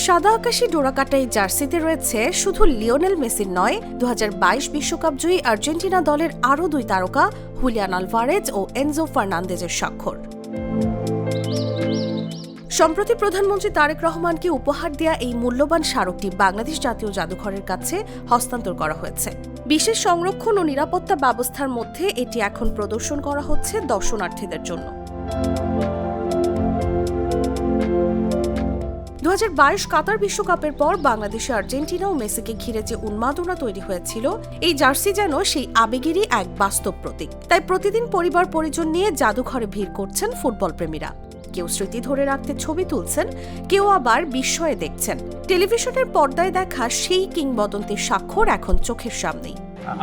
সাদা আকাশি ডোরাকাটা এই জার্সিতে রয়েছে শুধু লিওনেল মেসির নয়, 2022 বিশ্বকাপ জয়ী আর্জেন্টিনা দলের আরও দুই তারকা হুলিয়ান আলভারেজ ও এনজো ফার্নান্দেজের স্বাক্ষর। সম্প্রতি প্রধানমন্ত্রী তারেক রহমানকে উপহার দেয়া এই মূল্যবান স্মারকটি বাংলাদেশ জাতীয় জাদুঘরের কাছে হস্তান্তর করা হয়েছে। বিশেষ সংরক্ষণ ও নিরাপত্তা ব্যবস্থার মধ্যে এটি এখন প্রদর্শন করা হচ্ছে দর্শনার্থীদের জন্য। 2022 কাতার বিশ্বকাপের পর বাংলাদেশে আর্জেন্টিনা ও মেসিকে ঘিরে যে উন্মাদনা তৈরি হয়েছিল, এই জার্সি যেন সেই আবেগেরই এক বাস্তব প্রতীক। তাই প্রতিদিন পরিবার পরিজন নিয়ে জাদুঘরে ভিড় করছেন ফুটবল প্রেমীরা। কেউ স্মৃতি ধরে রাখতে ছবি তুলছেন, কেউ আবার বিস্ময়ে দেখছেন টেলিভিশনের পর্দায় দেখা সেই কিংবদন্তির স্বাক্ষর এখন চোখের সামনেই।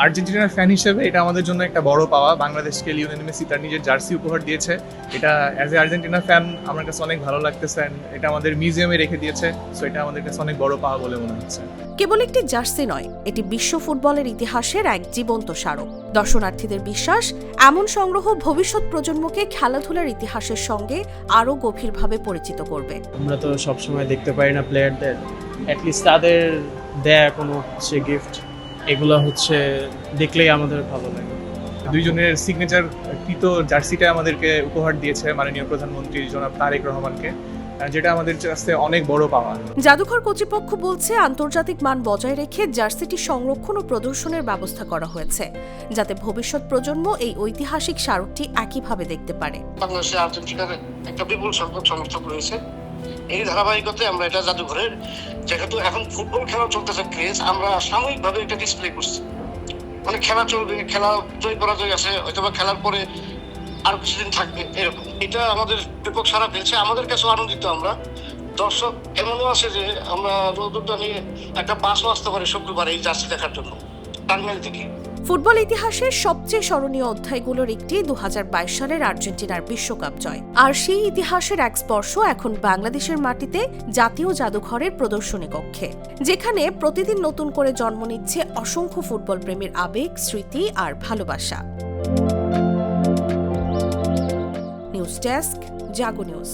আর্জেন্টিনার ফ্যান হিসেবে এটা আমাদের জন্য একটা বড় পাওয়া। বাংলাদেশকে লিওনেল মেসি তার নিজের জার্সি উপহার দিয়েছে। এটা অ্যাজ এ আর্জেন্টিনার ফ্যান আমার কাছে অনেক ভালো লাগতেছে। এটা আমাদের মিউজিয়ামে রেখে দিয়েছে, সো এটা আমাদের কাছে অনেক বড় পাওয়া বলে মনে হচ্ছে। কেবল একটি জার্সি নয়, এটি বিশ্ব ফুটবলের ইতিহাসের এক জীবন্ত স্মারক। দর্শনার্থীদের বিশ্বাস, এমন সংগ্রহ ভবিষ্যৎ প্রজন্মকে খেলাধুলার ইতিহাসের সঙ্গে আরও গভীরভাবে পরিচিত করবে। আমরা তো সবসময় দেখতে পারি না প্লেয়ারদের, অ্যাটলিস্ট তাদের দেয়া কোনো গিফট, এগুলো দেখলেই আমাদের ভালো লাগে। দুইজনের সিগনেচার কৃত জার্সিটা আমাদেরকে উপহার দিয়েছে মাননীয় প্রধানমন্ত্রী জনাব তারেক রহমানকে, যেটা আমাদের কাছে অনেক বড় পাওয়া। জাদুঘর কর্তৃপক্ষ বলছে, আন্তর্জাতিক মান বজায় রেখে জার্সিটি সংরক্ষণ ও প্রদর্শনের ব্যবস্থা করা হয়েছে, যাতে ভবিষ্যৎ প্রজন্ম এই ঐতিহাসিক স্মারকটি একইভাবে দেখতে পারে। বাংলাদেশে আর্জেন্টিনার একটা বিপুল সংখ্যক সমর্থক রয়েছে। এই ধারাবাহিকতায় আমরা এটা জাদুঘরের, যেহেতু এখন ফুটবল খেলা চলতেছে ক্রেজ, আমরা সাময়িকভাবে এটা ডিসপ্লে করছি। মানে খেলা চলবে, খেলা জয় পরাজয় আছে, হয়তোবা খেলার পরে আরো কিছুদিন থাকবে, এরকম। এটা আমাদের ব্যাপক সারা ফেলছে, আমাদের কাছেও আনন্দিত আমরা। দর্শক এমনও আছে যে আমরা রোদটা নিয়ে একটা বাসও আসতে পারি শুক্রবার এই জার্সি দেখার জন্য টার্মিনাল থেকে। ফুটবল ইতিহাসের সবচেয়ে স্মরণীয় অধ্যায়গুলোর একটি 2022 সালের আর্জেন্টিনার বিশ্বকাপ জয়। আর সেই ইতিহাসের এক স্পর্শ এখন বাংলাদেশের মাটিতে জাতীয় জাদুঘরের প্রদর্শনী কক্ষে, যেখানে প্রতিদিন নতুন করে জন্ম নিচ্ছে অসংখ্য ফুটবল প্রেমীর আবেগ, স্মৃতি আর ভালোবাসা। নিউজ ডেস্ক, জাগো নিউজ।